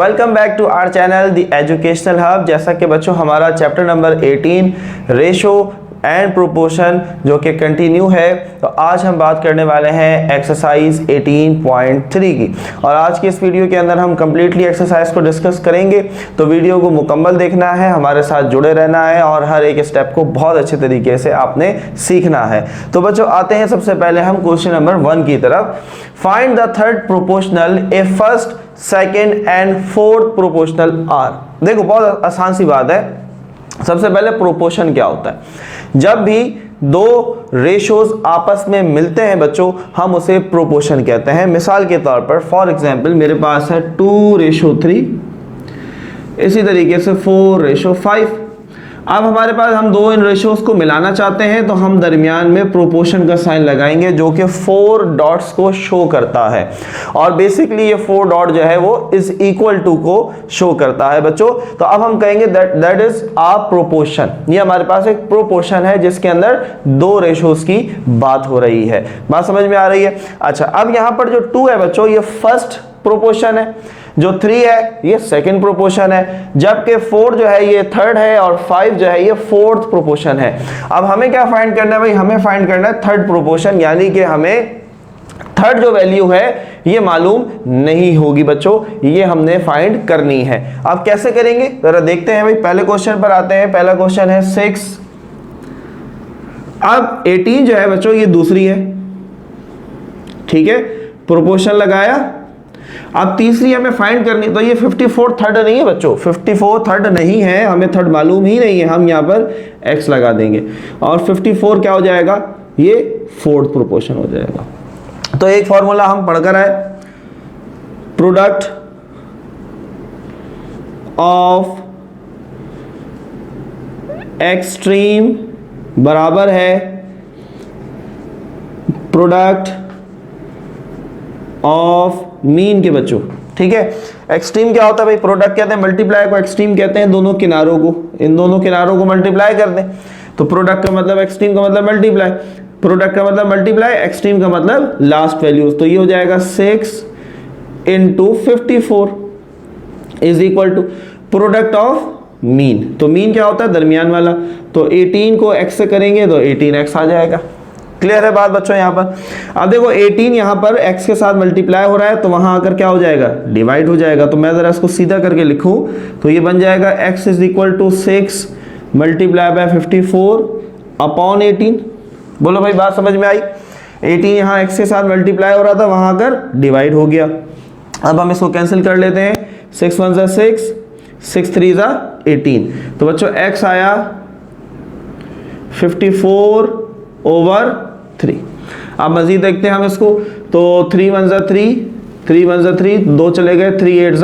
Welcome back to our channel the educational hub. जैसा कि बच्चों हमारा chapter number 18 ratio and proportion जो कि कंटिन्यू है, तो आज हम बात करने वाले हैं एक्सरसाइज 18.3 की। और आज की इस वीडियो के अंदर हम कंप्लीटली एक्सरसाइज को डिस्कस करेंगे, तो वीडियो को मुकम्मल देखना है, हमारे साथ जुड़े रहना है और हर एक स्टेप को बहुत अच्छे तरीके से आपने सीखना है। तो बच्चों आते हैं सबसे पहले हम क्वेश्चन नंबर 1 की तरफ। Find the third proportional if first second and fourth proportional are. देखो बहुत आसान सी बात है। सबसे पहले प्रोपोर्शन क्या होता है? जब भी दो रेशोज आपस में मिलते हैं बच्चों, हम उसे प्रोपोर्शन कहते हैं। मिसाल के तौर पर फॉर एग्जांपल मेरे पास है 2:3, इसी तरीके से 4:5। अब हमारे पास हम दो इन रेशोज को मिलाना चाहते हैं, तो हम दरमियान में प्रोपोर्शन का साइन लगाएंगे जो कि 4 डॉट्स को शो करता है। और बेसिकली ये 4 डॉट जो है वो इज इक्वल टू को शो करता है बच्चों। तो अब हम कहेंगे दैट इज आ प्रोपोर्शन। ये हमारे पास एक प्रोपोर्शन है जिसके अंदर दो रेशोज की बात हो रही है। बात समझ में आ रही है? अच्छा, अब यहां पर जो 2 है बच्चों, ये फर्स्ट प्रोपोर्शन है, जो 3 है ये सेकंड प्रोपोर्शन है, जबकि 4 जो है ये थर्ड है और 5 जो है ये फोर्थ प्रोपोर्शन है। अब हमें क्या फाइंड करना है भाई? हमें फाइंड करना है थर्ड प्रोपोर्शन, यानी कि हमें थर्ड जो वैल्यू है ये मालूम नहीं होगी बच्चों, ये हमने फाइंड करनी है। अब कैसे करेंगे जरा देखते हैं भाई। पहले क्वेश्चन पर आते हैं। पहला क्वेश्चन है 6। अब 18 जो है बच्चों ये दूसरी है, ठीक है, प्रोपोर्शन लगाया। अब तीसरी हमें फाइंड करनी, तो ये 54 थर्ड नहीं है बच्चों, 54 थर्ड नहीं है, हमें थर्ड मालूम ही नहीं है, हम यहाँ पर x लगा देंगे और 54 क्या हो जाएगा? ये फोर्थ प्रोपोर्शन हो जाएगा। तो एक फॉर्मूला हम पढ़कर आए, प्रोडक्ट ऑफ एक्सट्रीम बराबर है प्रोडक्ट ऑफ मीन के बच्चों, ठीक है। एक्सट्रीम क्या होता है भाई? प्रोडक्ट कहते हैं मल्टीप्लाई को, एक्सट्रीम कहते हैं दोनों किनारों को। इन दोनों किनारों को मल्टीप्लाई कर दें तो प्रोडक्ट का मतलब एक्सट्रीम का मतलब मल्टीप्लाई, प्रोडक्ट का मतलब मल्टीप्लाई, एक्सट्रीम का मतलब लास्ट वैल्यू। तो ये हो जाएगा 6 × 54 is equal to product of mean. तो मीन क्या होता है? दरमियान वाला। तो 18 को x से करेंगे तो 18x आ जाएगा। क्लियर है बात बच्चों यहाँ पर? अब देखो 18 यहाँ पर x के साथ मल्टीप्लाई हो रहा है, तो वहां आकर क्या हो जाएगा? डिवाइड हो जाएगा। तो मैं जरा इसको सीधा करके लिखूं तो ये बन जाएगा x is equal to 6 multiply by 54 upon 18। बोलो भाई बात समझ में आई? 18 यहाँ x के साथ मल्टीप्लाई हो रहा था, वहां आकर डिवाइड हो गया। अब हम इसको कैंसिल कर लेते हैं। 6 1 = 6, 6 3 = 18। तो बच्चों x आया 54/3। अब मजीद देखते हैं हम इसको, तो 3 1 = 3, 3 1 = 3, 2 चले गए, 3 8 =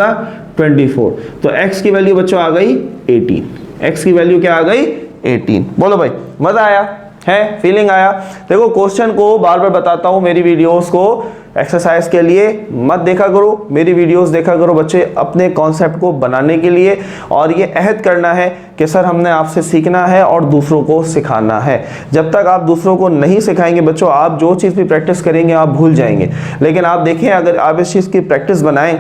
24। तो x की वैल्यू बच्चों आ गई 18। x की वैल्यू क्या आ गई? 18। बोलो भाई मजा आया है? फीलिंग आया? देखो क्वेश्चन को बार बार बताता हूँ, मेरी वीडियोस को एक्सरसाइज के लिए मत देखा करो, मेरी वीडियोस देखा करो बच्चे अपने कॉन्सेप्ट को बनाने के लिए। और ये अहद करना है कि सर हमने आपसे सीखना है और दूसरों को सिखाना है। जब तक आप दूसरों को नहीं सिखाएंगे बच्चों, आप जो चीज़ भी प्रैक्टिस करेंगे आप भूल जाएंगे। लेकिन आप देखें, अगर आप इस चीज़ की प्रैक्टिस बनाएं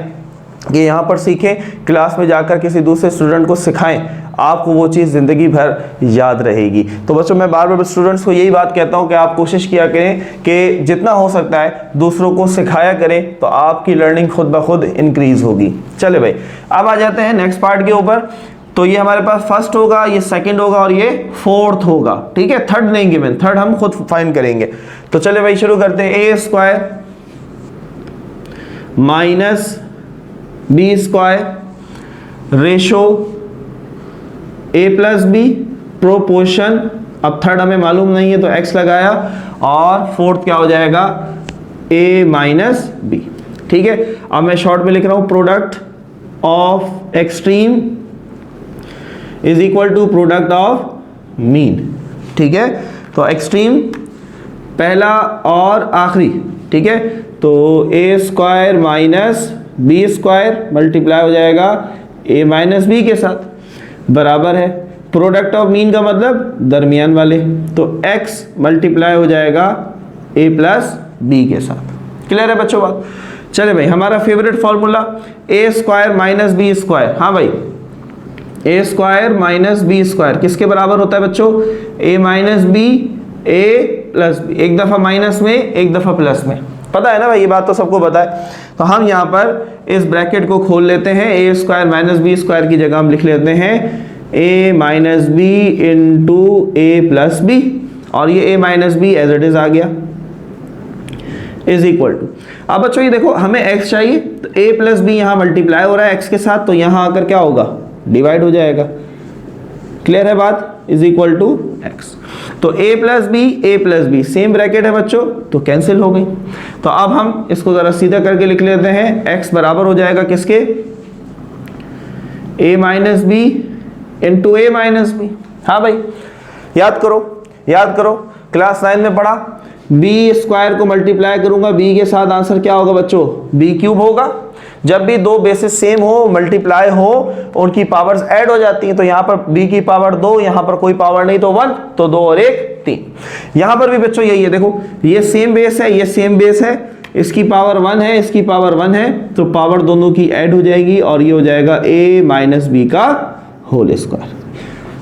कि यहाँ पर सीखें, क्लास में जाकर किसी दूसरे स्टूडेंट को सिखाएं, आपको वो चीज़ ज़िंदगी भर याद रहेगी। तो बच्चों मैं बार बार स्टूडेंट्स को यही बात कहता हूँ कि आप कोशिश किया करें कि जितना हो सकता है दूसरों को सिखाया करें, तो आपकी लर्निंग खुद ब खुद इंक्रीज होगी। चले भाई अब आ जाते हैं नेक्स्ट पार्ट के ऊपर। तो ये हमारे पास फर्स्ट होगा, ये सेकंड होगा और ये फोर्थ होगा, ठीक है। थर्ड नहीं गिवन, थर्ड हम खुद फाइंड करेंगे। तो चले भाई शुरू करते हैं। a² - b² ratio a + b proportion. अब थर्ड हमें मालूम नहीं है तो x लगाया, और फोर्थ क्या हो जाएगा? a - b, ठीक है। अब मैं शॉर्ट में लिख रहा हूं, product of extreme is equal to product of mean, ठीक है। तो एक्सट्रीम पहला और आखिरी, ठीक है। तो a² - b² मल्टीप्लाई हो जाएगा a - b के साथ, बराबर है प्रोडक्ट ऑफ मीन का मतलब दरमियान वाले। तो x मल्टीप्लाई हो जाएगा a + b के साथ। क्लियर है बच्चों बात? चले भाई, हमारा फेवरेट फॉर्मूला ए स्क्वायर माइनस बी स्क्वायर, हाँ भाई ए स्क्वायर माइनस बी स्क्वायर किसके बराबर होता है बच्चों? A minus b A plus B, एक दफा माइनस में एक दफा प्लस में, पता है ना भाई, ये बात तो सबको पता है। तो हम यहाँ पर इस ब्रैकेट को खोल लेते हैं, A square minus B square की जगह हम लिख लेते हैं A minus B into A plus B, और ये A minus B as it is आ गया, इज इक्वल टू, अब बच्चों ये देखो हमें x चाहिए, तो a प्लस बी यहाँ मल्टीप्लाई हो रहा है x के साथ, तो यहाँ आकर क्या होगा? डिवाइड हो जाएगा, क्लियर है बात? इज इक्वल टू x, तो a plus B same bracket है बच्चों, तो कैंसिल हो गई। तो अब हम इसको जरा सीधा करके लिख लेते हैं, x बराबर हो जाएगा किसके? a minus B into a minus b, हाँ भाई याद करो क्लास 9 में पढ़ा, बी स्क्वायर को मल्टीप्लाई करूंगा बी के साथ, आंसर क्या होगा बच्चों? बी क्यूब होगा। जब भी दो बेसिस सेम हो, मल्टीप्लाई हो, उनकी पावर्स ऐड हो जाती हैं, तो यहाँ पर b की पावर 2, यहाँ पर कोई पावर नहीं तो 1, तो 2 और 1 3। यहाँ पर भी बच्चों यही है, देखो ये सेम बेस है, ये सेम बेस है, इसकी पावर 1 है, इसकी पावर 1 है, तो पावर दोनों की ऐड हो जाएगी और ये हो जाएगा a माइनस बी का होल स्क्वायर।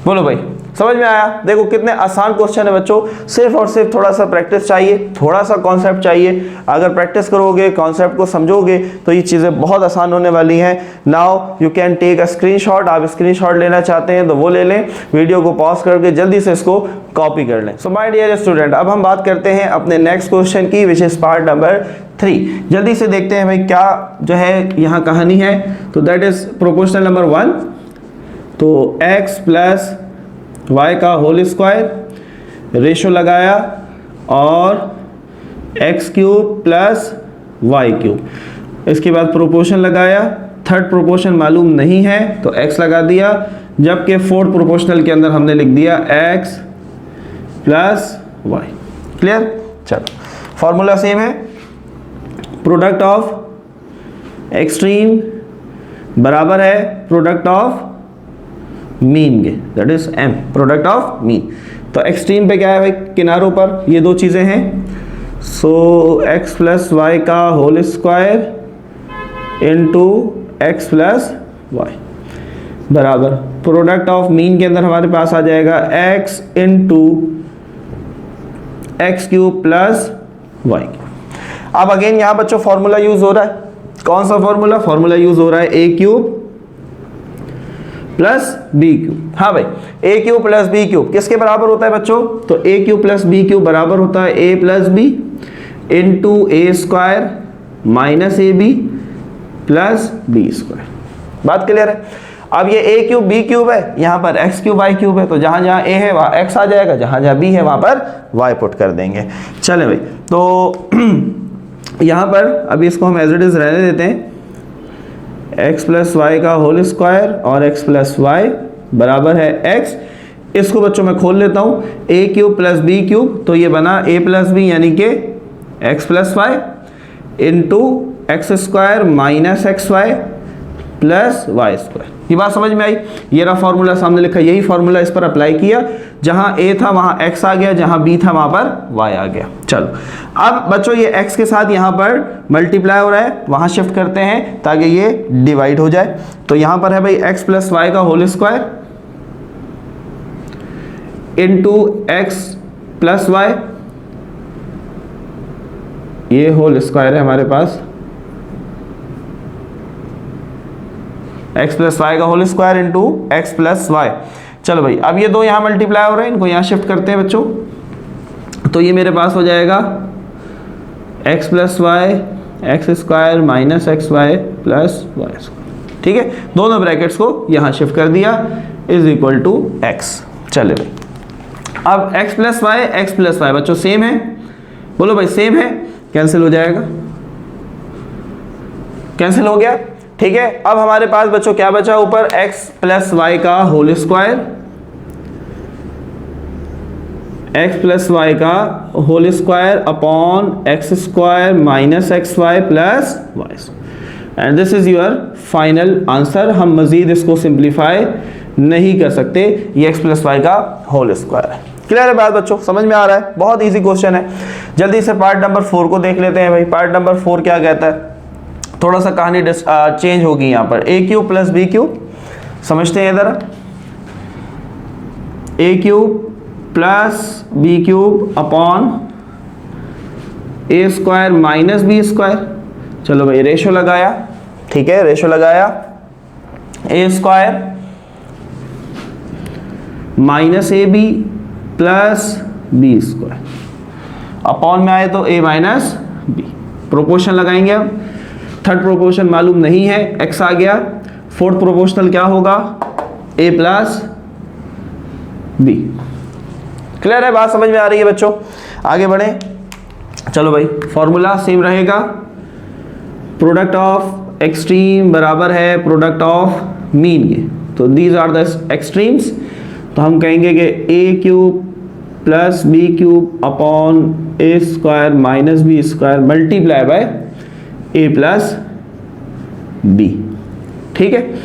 बोलो भाई समझ में आया? देखो कितने आसान क्वेश्चन है बच्चों, सिर्फ और सिर्फ थोड़ा सा प्रैक्टिस चाहिए, थोड़ा सा कॉन्सेप्ट चाहिए। अगर प्रैक्टिस करोगे, कॉन्सेप्ट को समझोगे, तो ये चीज़ें बहुत आसान होने वाली हैं। Now you can take a screenshot, आप स्क्रीनशॉट लेना चाहते हैं तो वो ले लें, वीडियो को पॉज करके जल्दी से इसको कॉपी कर लें। सो माय डियर स्टूडेंट, अब हम बात करते हैं अपने नेक्स्ट क्वेश्चन की, विच इज पार्ट नंबर 3। जल्दी से देखते हैं भाई क्या जो है यहाँ कहानी है। तो दैट इज प्रोपोर्शनल नंबर 1, तो x प्लस y का होल स्क्वायर, रेशो लगाया, और x cube plus y cube, इसके बाद प्रोपोर्शन लगाया, थर्ड प्रोपोर्शन मालूम नहीं है तो x लगा दिया, जबकि फोर्थ प्रोपोर्शनल के अंदर हमने लिख दिया x प्लस वाई। क्लियर? चलो फॉर्मूला सेम है, प्रोडक्ट ऑफ एक्सट्रीम बराबर है प्रोडक्ट ऑफ मीन के, that is m, product of mean. तो एक्सट्रीम पे क्या है भाई? किनारों पर ये दो चीज़ें हैं, सो x प्लस वाई का whole square into x plus y बराबर प्रोडक्ट ऑफ मीन के अंदर हमारे पास आ जाएगा x into x cube plus y. अब अगेन यहाँ बच्चों फॉर्मूला यूज हो रहा है, कौन सा फॉर्मूला? फॉर्मूला यूज हो रहा है a cube plus B cube. हाँ भाई, ए क्यूब प्लस बी क्यूब किसके बराबर होता है बच्चों? तो A cube plus B cube बराबर होता है A plus B into A square minus A B plus B square. बात क्लियर है? अब ये ए क्यूब बी क्यूब है, यहाँ पर एक्स क्यूब वाई क्यूब है, तो जहाँ जहाँ ए है वहाँ एक्स आ जाएगा, जहाँ जहाँ बी है वहाँ पर वाई पुट कर देंगे। चले भाई, तो यहाँ पर अभी इसको हम एज इट इज रहने देते हैं, x प्लस वाई का होल स्क्वायर और x प्लस वाई बराबर है x। इसको बच्चों मैं खोल लेता हूँ, a cube plus B cube, तो ये बना a प्लस बी यानी कि x plus y into x square minus x Y plus y square. ये बात समझ में आई? ये रहा फॉर्मूला सामने लिखा, यही फॉर्मूला इस पर अप्लाई किया, जहाँ a था वहाँ x आ गया, जहाँ b था वहाँ पर y आ गया। चलो अब बच्चों ये x के साथ यहाँ पर मल्टीप्लाई हो रहा है, वहाँ शिफ्ट करते हैं ताकि ये डिवाइड हो जाए। तो यहाँ पर है भाई x प्लस वाई का whole square into x plus y, ये होल स्क्वायर है हमारे पास, x प्लस वाई का whole square into x plus y. चलो भाई, अब ये दो यहाँ मल्टीप्लाई हो रहे हैं, इनको यहाँ शिफ्ट करते हैं बच्चों, तो ये मेरे पास हो जाएगा x plus y x square minus x Y plus y square. ठीक है, दोनों ब्रैकेट्स को यहाँ शिफ्ट कर दिया, इज इक्वल टू x। चले भाई, अब x प्लस वाई बच्चों सेम है, बोलो भाई सेम है, कैंसिल हो जाएगा, कैंसिल हो गया। ठीक है, अब हमारे पास बच्चों क्या बचा ऊपर? x प्लस वाई का whole square, x plus Y का whole square upon X square minus x Y plus Y, and this is your final answer. हम मजीद इसको सिंप्लीफाई नहीं कर सकते, ये x प्लस वाई का होल स्क्वायर है। क्लियर है बात बच्चों? समझ में आ रहा है? बहुत इजी क्वेश्चन है। जल्दी से पार्ट नंबर 4 को देख लेते हैं भाई। पार्ट नंबर 4 क्या कहता है? थोड़ा सा कहानी चेंज होगी यहाँ पर, A cube plus B cube, समझते हैं इधर, A cube plus B cube upon A square minus B square. चलो भाई रेशो लगाया, ठीक है, रेशो लगाया, A square minus A B plus B square, upon में आए तो ए माइनस बी। प्रोपोर्शन लगाएंगे, अब थर्ड प्रोपोर्शन मालूम नहीं है, एक्स आ गया, फोर्थ प्रोपोर्शनल क्या होगा, ए प्लस बी। क्लियर है, बात समझ में आ रही है बच्चों? आगे बढ़े, चलो भाई फॉर्मूला सेम रहेगा, प्रोडक्ट ऑफ एक्सट्रीम बराबर है प्रोडक्ट ऑफ मीन के, तो दीज आर द एक्सट्रीम्स, तो हम कहेंगे कि A cube plus B cube upon A square minus B square multiply by A plus B, ठीक है,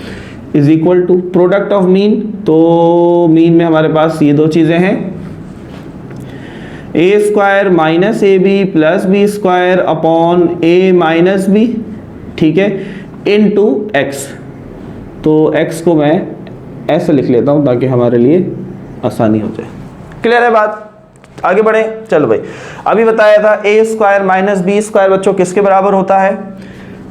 is equal to product of mean. तो मीन में हमारे पास ये दो चीजें हैं, A square minus A B plus B square upon A minus B, ठीक है, इन टू एक्स। तो एक्स को मैं ऐसे लिख लेता हूं ताकि हमारे लिए आसानी हो जाए। क्लियर है बात? आगे बढ़े, चलो भाई अभी बताया था ए स्क्वायर माइनस बी स्क्वायर बच्चों किसके बराबर होता है?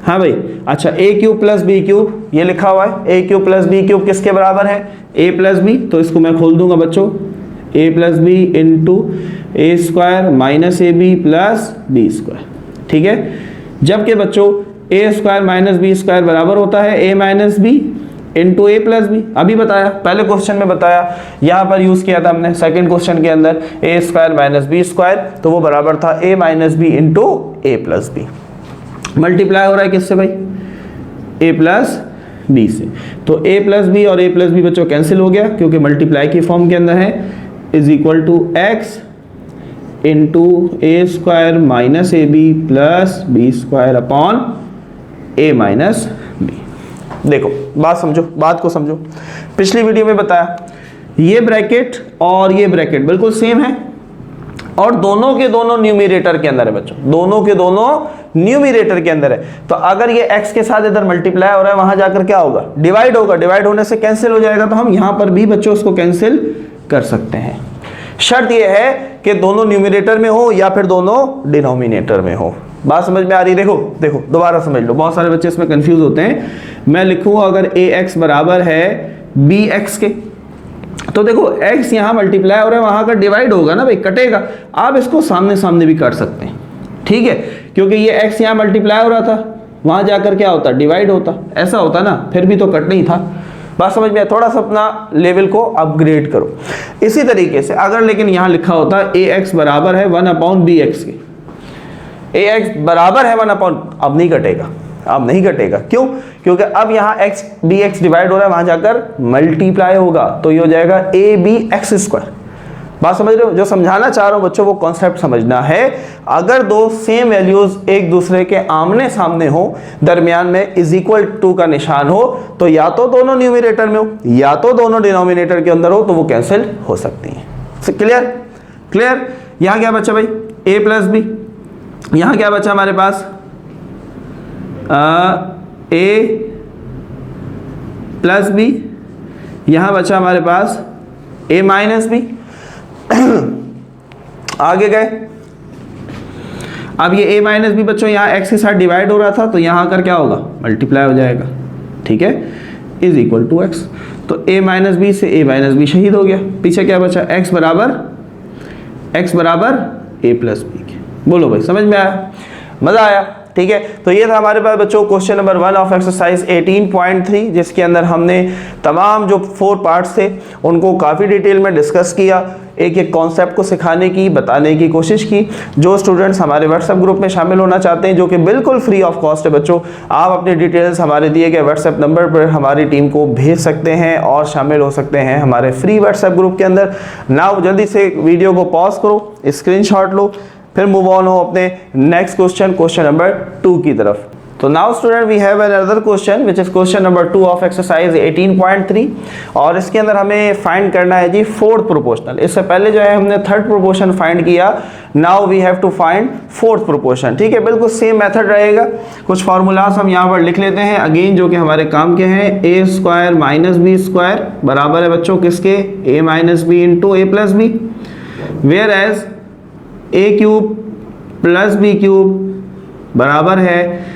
हाँ भाई, अच्छा ए क्यूब प्लस बी क्यूब ये लिखा हुआ है, ए क्यूब प्लस बी क्यूब किसके बराबर है? ए प्लस बी, तो इसको मैं खोल दूंगा बच्चों, A plus B into A square minus A B plus B square, ठीक है। जबकि बच्चों A square minus B square बराबर होता है A minus B into A plus B, अभी बताया, पहले क्वेश्चन में बताया, यहाँ पर यूज किया था हमने सेकंड क्वेश्चन के अंदर, ए स्क्वायर माइनस बी स्क्वायर, तो वो बराबर था ए minus B into A plus B. Multiply हो रहा है किससे भाई? ए प्लस बी से, तो ए प्लस बी और ए प्लस बी बच्चों कैंसिल हो गया क्योंकि मल्टीप्लाई की फॉर्म के अंदर है, is equal to x into A square minus A B plus B square upon A minus b. देखो बात समझो, बात को समझो, पिछली वीडियो में बताया ये ब्रैकेट और ये ब्रैकेट बिल्कुल सेम है और दोनों के दोनों न्यूमरेटर के अंदर है बच्चों, दोनों के दोनों न्यूमरेटर के अंदर है। तो अगर ये x के साथ इधर मल्टीप्लाई हो रहा है, वहां जाकर क्या होगा? डिवाइड होगा, डिवाइड होने से कैंसिल हो जाएगा, तो हम यहां पर भी बच्चों उसको कैंसिल कर सकते हैं। शर्त यह है कि दोनों न्यूमरेटर में हो या फिर दोनों डिनोमिनेटर में हो। बात समझ में आ रही? देखो देखो दोबारा समझ लो, बहुत सारे बच्चे इसमें कंफ्यूज होते हैं। मैं लिखूं अगर ax बराबर है bx के, तो देखो x यहाँ मल्टीप्लाई हो रहा है, वहां का डिवाइड होगा ना भाई, कटेगा। आप इसको सामने सामने भी काट सकते हैं, ठीक है, क्योंकि ये x यहाँ मल्टीप्लाई हो रहा था, वहां जाकर क्या होता? डिवाइड होता, ऐसा होता ना, फिर भी तो कट नहीं था। बात समझ में? थोड़ा सा अपना लेवल को अपग्रेड करो। इसी तरीके से अगर लेकिन यहाँ लिखा होता ax बराबर है 1/bx के, ax बराबर है 1/, अब नहीं कटेगा, अब नहीं कटेगा। क्यों? क्योंकि अब यहाँ x bx डिवाइड हो रहा है, वहां जाकर मल्टीप्लाई होगा, तो ये हो जाएगा a b x स्क्वायर। बात समझ रहे हो? जो समझाना चाह रहा हूं बच्चों, वो कॉन्सेप्ट समझना है। अगर दो सेम वैल्यूज एक दूसरे के आमने सामने हो, दरमियान में इज इक्वल टू का निशान हो, तो या तो दोनों न्यूमरेटर में हो या तो दोनों डिनोमिनेटर के अंदर हो, तो वो कैंसिल हो सकती हैं। क्लियर? क्लियर? यहाँ क्या बचा भाई? a प्लस बी, यहाँ क्या बचा हमारे पास? a प्लस बी, यहाँ बचा हमारे पास a माइनस बी। आगे गए, अब ये a माइनस बी बच्चों यहाँ x के साथ डिवाइड हो रहा था, तो यहाँ आकर क्या होगा? मल्टीप्लाई हो जाएगा, ठीक है, इज इक्वल टू x। तो a माइनस बी से a माइनस बी शहीद हो गया, पीछे क्या बचा? x बराबर a प्लस बी के। बोलो भाई समझ में आया? मजा आया? ठीक है, तो ये था हमारे पास बच्चों क्वेश्चन नंबर 1 ऑफ एक्सरसाइज 18.3, जिसके अंदर हमने तमाम जो 4 पार्ट्स थे उनको काफ़ी डिटेल में डिस्कस किया, एक एक कॉन्सेप्ट को सिखाने की, बताने की कोशिश की। जो स्टूडेंट्स हमारे व्हाट्सएप ग्रुप में शामिल होना चाहते हैं, जो कि बिल्कुल फ्री ऑफ कॉस्ट है बच्चों, आप अपनी डिटेल्स हमारे दिए गए व्हाट्सएप नंबर पर हमारी टीम को भेज सकते हैं और शामिल हो सकते हैं हमारे फ्री व्हाट्सएप ग्रुप के अंदर। नाउ जल्दी से वीडियो को पॉज करो, स्क्रीनशॉट लो, फिर मूव ऑन हो अपने नेक्स्ट क्वेश्चन नंबर 2 की तरफ। तो now student we have another question which is question number 2 of exercise 18.3 और इसके अंदर हमें फाइंड करना है जी फोर्थ प्रोपोर्शनल। इससे पहले जो है हमने थर्ड प्रोपोर्शन फाइंड किया, now we have to find fourth proportion. ठीक है, बिल्कुल सेम मेथड रहेगा। कुछ फार्मूलाज हम यहाँ पर लिख लेते हैं अगेन जो कि हमारे काम के हैं। A square minus B square बराबर है बच्चों किसके, A minus B into A plus B, whereas A cube plus B cube बराबर है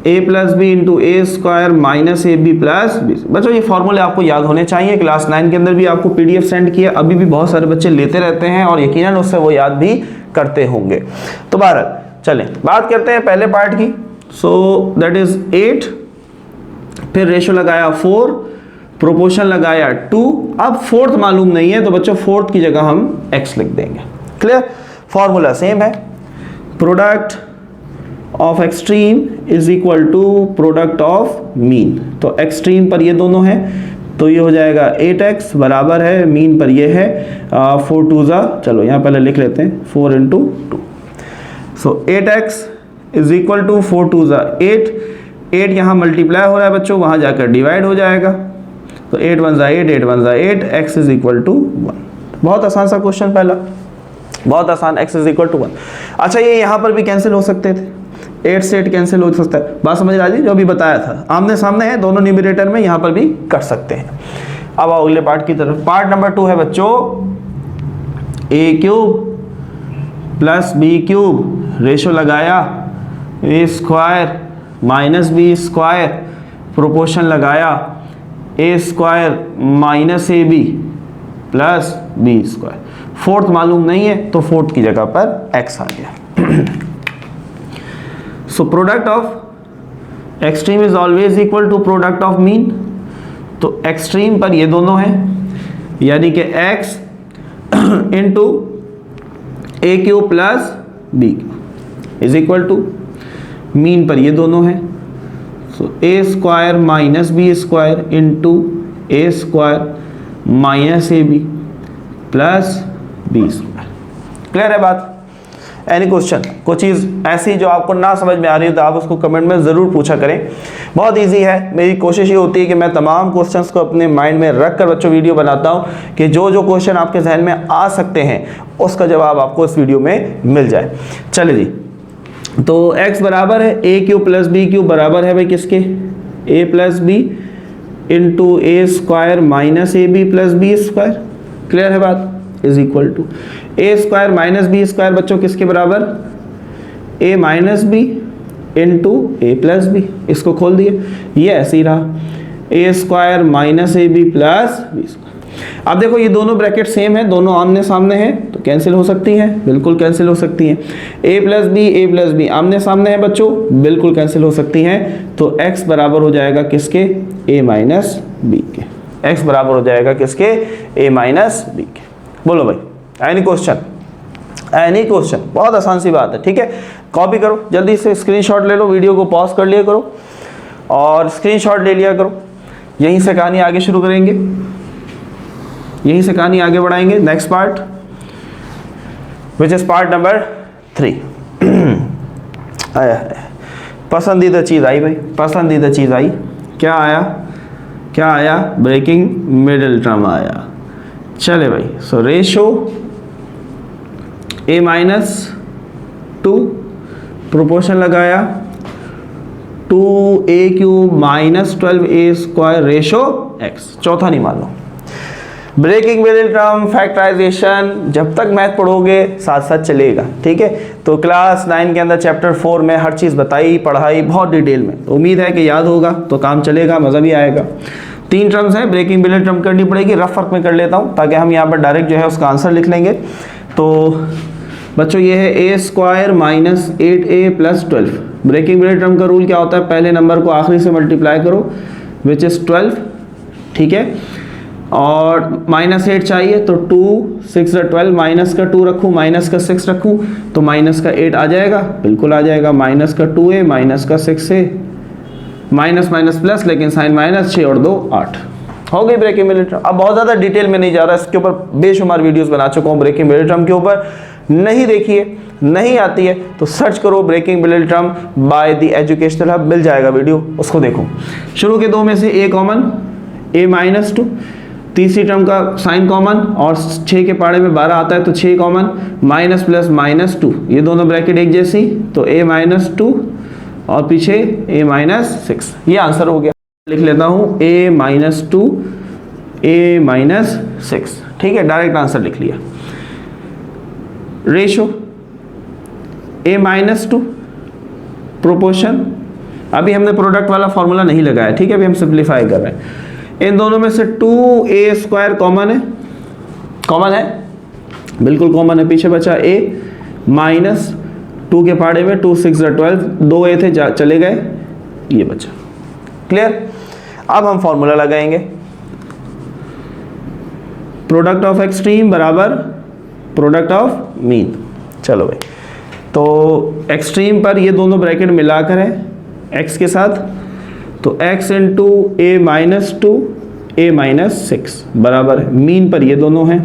A plus B into A square minus A B plus B. बच्चों ये फॉर्मूले आपको याद होने चाहिए, क्लास 9 के अंदर भी आपको पीडीएफ सेंड किया, अभी भी बहुत सारे बच्चे लेते रहते हैं और यकीनन उससे वो याद भी करते होंगे। तो बहरहाल चलें बात करते हैं पहले पार्ट की। सो दैट इज 8, फिर रेशो लगाया 4, प्रोपोर्शन लगाया 2। अब फोर्थ मालूम नहीं है तो बच्चों फोर्थ की जगह हम x लिख देंगे। क्लियर, फॉर्मूला सेम है, product of extreme is equal to product of mean. तो एक्सट्रीम पर ये दोनों हैं तो ये हो जाएगा 8x बराबर है मीन पर ये है 4 2 ज़ा, चलो यहाँ पहले लिख लेते हैं 4 into 2। So 8x is equal to 4 2 ज़ा 8 यहाँ मल्टीप्लाई हो रहा है बच्चों, वहाँ जाकर डिवाइड हो जाएगा। तो 8 1 ज़ा 8 8 1 ज़ा 8, x इज इक्वल टू 1। बहुत आसान सा क्वेश्चन पहला, बहुत आसान, x इज इक्वल टू 1। अच्छा ये यहाँ पर भी कैंसिल हो सकते थे, 8 से 8 कैंसिल हो सकता है, बात समझ रही जो अभी बताया था, आमने सामने है दोनों न्यूमरेटर में, यहाँ पर भी कर सकते हैं। अब आओ अगले पार्ट की तरफ। पार्ट नंबर 2 है बच्चों A cube plus B cube, ratio लगाया A square minus B square, proportion लगाया A square minus A B plus B square. Fourth मालूम नहीं है तो फोर्थ की जगह पर x आ गया। So product of extreme is always equal to product of mean. तो एक्सट्रीम पर ये दोनों हैं यानी कि x into A cube plus B is equal to mean पर ये दोनों हैं। So A square minus B square into A square minus A B plus B square. Clear है बात? एनी क्वेश्चन, कोई चीज़ ऐसी जो आपको ना समझ में आ रही है तो आप उसको कमेंट में ज़रूर पूछा करें। बहुत इजी है, मेरी कोशिश ये होती है कि मैं तमाम क्वेश्चंस को अपने माइंड में रख कर बच्चों वीडियो बनाता हूँ कि जो जो क्वेश्चन आपके जहन में आ सकते हैं उसका जवाब आपको इस वीडियो में मिल जाए। चलिए जी, तो x बराबर है A cube plus B cube बराबर है भाई किसके, A plus B into A square minus A B plus B square. Clear है बात? Is equal to A square minus B square बच्चों किसके बराबर, A minus B into A plus B. इसको खोल दिए, ये ऐसे ही रहा A square minus A B plus B square. अब देखो ये दोनों ब्रैकेट सेम है, दोनों आमने सामने हैं तो कैंसिल हो सकती हैं, बिल्कुल कैंसिल हो सकती हैं। ए प्लस बी आमने सामने है बच्चों, बिल्कुल कैंसिल हो सकती हैं। तो x बराबर हो जाएगा किसके, a माइनस बी के। x बराबर हो जाएगा किसके, a माइनस बी के। बोलो भाई, एनी क्वेश्चन? Any question? बहुत आसान सी बात है। ठीक है, कॉपी करो जल्दी से, स्क्रीनशॉट ले लो, वीडियो को पॉज कर लिया करो और स्क्रीनशॉट ले लिया करो। यहीं से कहानी आगे शुरू करेंगे, यहीं से कहानी आगे बढ़ाएंगे। Next part which is part number 3। आया है पसंदीदा चीज़ आई भाई, पसंदीदा चीज़ आई। क्या आया, क्या आया? ब्रेकिंग मिडिल टर्म आया। चले भाई, सो रेशो a माइनस 2, प्रोपोर्शन लगाया 2a cube minus 12a square ratio x। चौथा नहीं मान लो, ब्रेकिंग मिडिल टर्म, फैक्टराइजेशन, जब तक मैथ पढ़ोगे साथ साथ चलेगा। ठीक है, तो क्लास 9 के अंदर चैप्टर 4 में हर चीज़ बताई पढ़ाई बहुत डिटेल में, तो उम्मीद है कि याद होगा तो काम चलेगा, मज़ा भी आएगा। 3 टर्म्स हैं, ब्रेकिंग मिडिल टर्म करनी पड़ेगी, रफ वर्क में कर लेता हूँ ताकि हम यहाँ पर डायरेक्ट जो है उसका आंसर लिख लेंगे। तो बच्चों ये है ए square minus 8a plus 12। Breaking middle term का रूल क्या होता है, पहले नंबर को आखिरी से मल्टीप्लाई करो विच इज़ 12। ठीक है, और माइनस 8 चाहिए तो 2 6 12, माइनस का 2 रखूँ माइनस का 6 रखूँ तो माइनस का 8 आ जाएगा, बिल्कुल आ जाएगा। माइनस का 2a माइनस का 6a, माइनस माइनस प्लस, लेकिन साइन माइनस, 6 और 2 8 हो गई ब्रेकिंग मिडिल टर्म। अब बहुत ज़्यादा डिटेल में नहीं जा रहा, इसके ऊपर बेशुमार वीडियोस बना चुका हूँ ब्रेकिंग मिडिल टर्म के ऊपर। नहीं देखी है, नहीं आती है तो सर्च करो breaking middle term by the educational hub, मिल जाएगा वीडियो, उसको देखो। शुरू के दो में से ए कॉमन, a-2, तीसरी टर्म का साइन कॉमन और 6 के पाड़े में 12 आता है तो 6 कॉमन, माइनस प्लस -2, ये दोनों ब्रैकेट एक जैसी तो a-2 और पीछे a-6, ये आंसर हो गया। लिख लेता हूँ a-2 a-6, ठीक है, डायरेक्ट आंसर लिख लिया। रेशो a-2 प्रोपोर्शन, अभी हमने प्रोडक्ट वाला फॉर्मूला नहीं लगाया, ठीक है, अभी हम सिंप्लीफाई कर रहे हैं। इन दोनों में से 2a² कॉमन है, बिल्कुल कॉमन है, पीछे बचा a, माइनस 2 के पाड़े में 2 6 12, 2 a थे चले गए, ये बचा। क्लियर? अब हम फॉर्मूला लगाएंगे, प्रोडक्ट ऑफ एक्सट्रीम बराबर प्रोडक्ट ऑफ मीन। चलो भाई, तो एक्सट्रीम पर ये दोनों ब्रैकेट मिलाकर है x के साथ, तो x इंटू a-2 a-6 बराबर है, मीन पर ये दोनों हैं,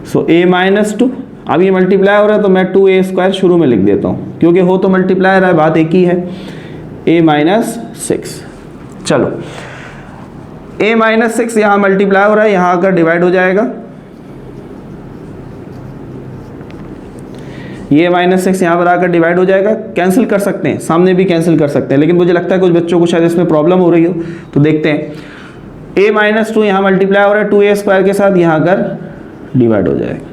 सो a-2, अब ये मल्टीप्लाई हो रहा है तो मैं 2a² शुरू में लिख देता हूँ, क्योंकि हो तो मल्टीप्लाई रहा है, बात एक ही है, a-6। चलो a-6 यहाँ मल्टीप्लाई हो रहा है, यहाँ आकर डिवाइड हो जाएगा, ये -6 यहाँ पर आकर डिवाइड हो जाएगा, कैंसिल कर सकते हैं, सामने भी कैंसिल कर सकते हैं, लेकिन मुझे लगता है कुछ बच्चों को शायद इसमें प्रॉब्लम हो रही हो, तो देखते हैं। a-2 यहाँ मल्टीप्लाई हो रहा है 2a² के साथ, यहाँ आकर डिवाइड हो जाएगा,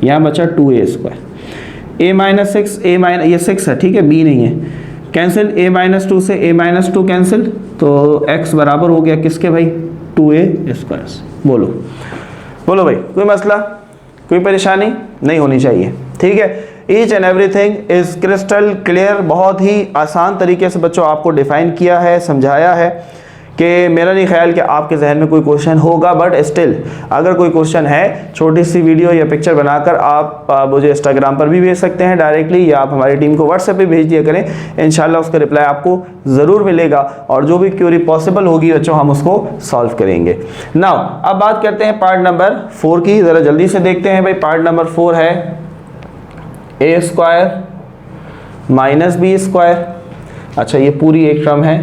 यहाँ बचा 2a², a-6 ये 6 है, ठीक है, b नहीं है, कैंसिल, a-2 से a-2 कैंसिल, तो x बराबर हो गया किसके भाई, 2a²। बोलो बोलो भाई, कोई मसला, कोई परेशानी नहीं होनी चाहिए, ठीक है। Each and everything is crystal clear, बहुत ही आसान तरीके से बच्चों आपको डिफाइन किया है, समझाया है, कि मेरा नहीं ख्याल कि आपके जहन में कोई क्वेश्चन होगा, बट स्टिल अगर कोई क्वेश्चन है, छोटी सी वीडियो या पिक्चर बनाकर आप मुझे इंस्टाग्राम पर भी भेज सकते हैं डायरेक्टली, या आप हमारी टीम को व्हाट्सएप पे भेज दिया करें, इंशाल्लाह उसका रिप्लाई आपको ज़रूर मिलेगा, और जो भी क्यूरी पॉसिबल होगी बच्चों हम उसको सॉल्व करेंगे। नाउ अब बात करते हैं पार्ट नंबर 4 की, ज़रा जल्दी से देखते हैं भाई। पार्ट नंबर 4 है a² माइनस b², अच्छा ये पूरी एक टर्म है,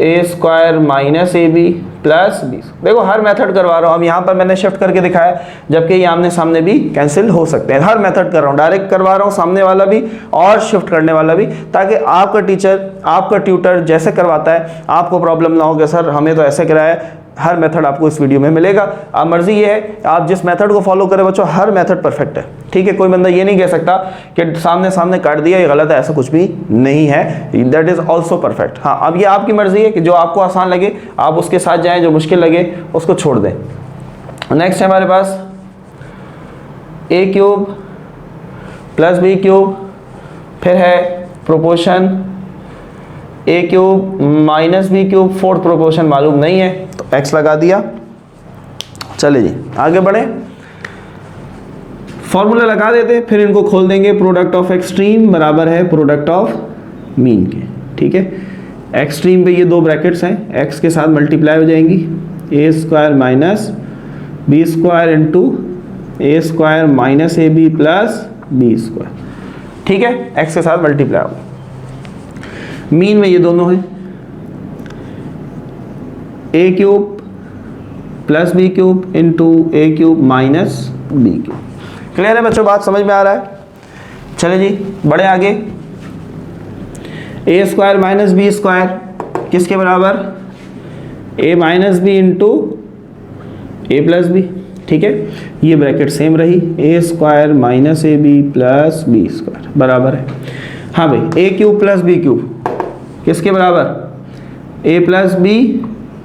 a² minus ab plus b। देखो हर मेथड करवा रहा हूँ, अब यहाँ पर मैंने शिफ्ट करके दिखाया, जबकि ये आमने सामने भी कैंसिल हो सकते हैं। हर मेथड कर रहा हूँ, डायरेक्ट करवा रहा हूँ, सामने वाला भी और शिफ्ट करने वाला भी, ताकि आपका टीचर, आपका ट्यूटर जैसे करवाता है आपको प्रॉब्लम ना हो कि सर हमें तो ऐसे कराया। हर मेथड आपको इस वीडियो में मिलेगा, आप मर्जी ये है आप जिस मेथड को फॉलो करें बच्चों, हर मेथड परफेक्ट है, ठीक है। कोई बंदा ये नहीं कह सकता कि सामने सामने काट दिया ये गलत है, ऐसा कुछ भी नहीं है, दैट इज ऑल्सो परफेक्ट। हाँ, अब ये आपकी मर्जी है कि जो आपको आसान लगे आप उसके साथ जाएं, जो मुश्किल लगे उसको छोड़ दें। नेक्स्ट है हमारे पास a³ प्लस b³, फिर है proportion a³ minus b³, fourth proportion मालूम नहीं है तो x लगा दिया। चले जी आगे बढ़े, फॉर्मूला लगा देते, फिर इनको खोल देंगे। प्रोडक्ट ऑफ एक्सट्रीम बराबर है प्रोडक्ट ऑफ मीन के, ठीक है। एक्सट्रीम पे ये दो ब्रैकेट्स हैं, x के साथ मल्टीप्लाई हो जाएंगी, a² minus b² into a² minus ab plus b², ठीक है। x के साथ मल्टीप्लाई होगा, मीन में ये दोनों हैं, a³ plus b³ into a³ minus b³। Clear है बच्चों, बात समझ में आ रहा है? चले जी बढ़े आगे। a² माइनस b² किसके बराबर, a minus b into a plus b, ठीक है। ये ब्रैकेट सेम रही, a² minus ab plus b² बराबर है। हाँ भाई, a³ प्लस b³ किसके बराबर, a plus b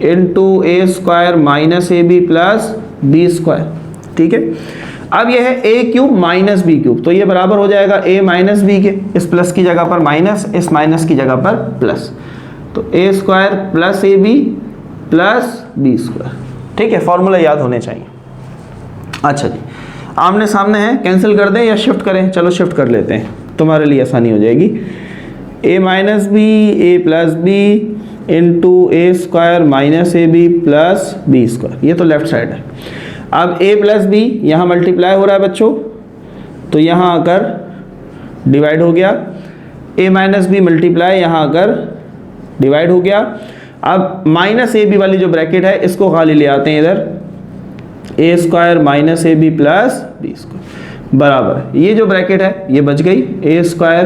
into a² minus ab plus b², ठीक है। अब यह है a³ माइनस b³, तो ये बराबर हो जाएगा a माइनस b के, इस प्लस की जगह पर माइनस, इस माइनस की जगह पर प्लस, तो a² plus ab plus b², ठीक है। फॉर्मूला याद होने चाहिए। अच्छा जी, आमने सामने है, कैंसिल कर दें या शिफ्ट करें? चलो शिफ्ट कर लेते हैं, तुम्हारे लिए आसानी हो जाएगी। a minus b a plus b into a² minus ab plus b², ये तो लेफ्ट साइड है। अब a प्लस बी यहाँ मल्टीप्लाई हो रहा है बच्चों, तो यहाँ आकर डिवाइड हो गया, a माइनस बी मल्टीप्लाई यहाँ आकर डिवाइड हो गया। अब माइनस ए बी वाली जो ब्रैकेट है इसको खाली ले आते हैं इधर, a square minus A B plus B square बराबर, ये जो ब्रैकेट है ये बच गई, a square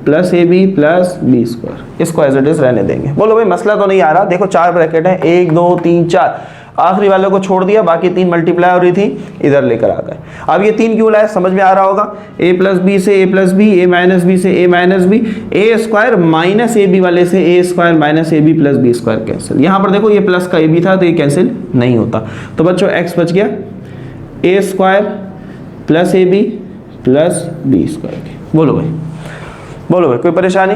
plus a B plus B square, इसको एज इट इज रहने देंगे। बोलो भाई मसला तो नहीं आ रहा, देखो 4 ब्रैकेट है, 1 2 3 4, आखिरी वाले को छोड़ दिया, बाकी 3 मल्टीप्लाई हो रही थी, इधर लेकर आ गए। अब ये 3 क्यों लाए, समझ में आ रहा होगा, a प्लस बी से a plus b, a minus b से a minus b, a square minus A b वाले से a square minus A B plus B square cancel. यहाँ पर देखो ये प्लस का a भी था तो ये कैंसिल नहीं होता, तो बच्चों x बच गया a square plus a B plus B square. बोलो भाई, बोलो भाई, कोई परेशानी,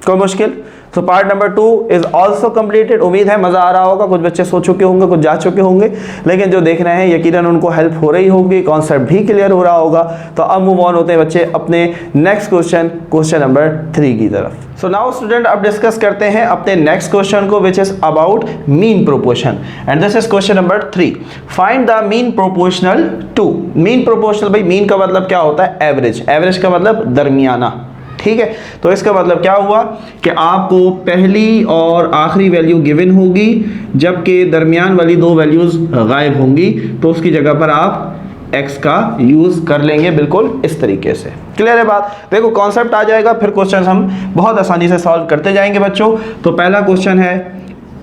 कोई मुश्किल? तो part number 2 is also completed. उम्मीद है मज़ा आ रहा होगा, कुछ बच्चे सो चुके होंगे, कुछ जा चुके होंगे, लेकिन जो देख रहे हैं यकीनन उनको हेल्प हो रही होगी, कॉन्सेप्ट भी क्लियर हो रहा होगा। तो अब मूव ऑन होते हैं बच्चे अपने नेक्स्ट क्वेश्चन नंबर 3 की तरफ। सो नाउ स्टूडेंट अब डिस्कस करते हैं अपने नेक्स्ट क्वेश्चन को, which is about mean proportion, and this is question number 3। Find the mean proportional to. Mean proportional, भाई मीन का मतलब क्या होता है, एवरेज, एवरेज का मतलब दरमियाना, ठीक है। तो इसका मतलब क्या हुआ कि आपको पहली और आखिरी वैल्यू गिवन होगी, जबकि दरमियान वाली 2 वैल्यूज गायब होंगी, तो उसकी जगह पर आप x का यूज कर लेंगे, बिल्कुल इस तरीके से। क्लियर है बात? देखो कॉन्सेप्ट आ जाएगा, फिर क्वेश्चन हम बहुत आसानी से सॉल्व करते जाएंगे बच्चों। तो पहला क्वेश्चन है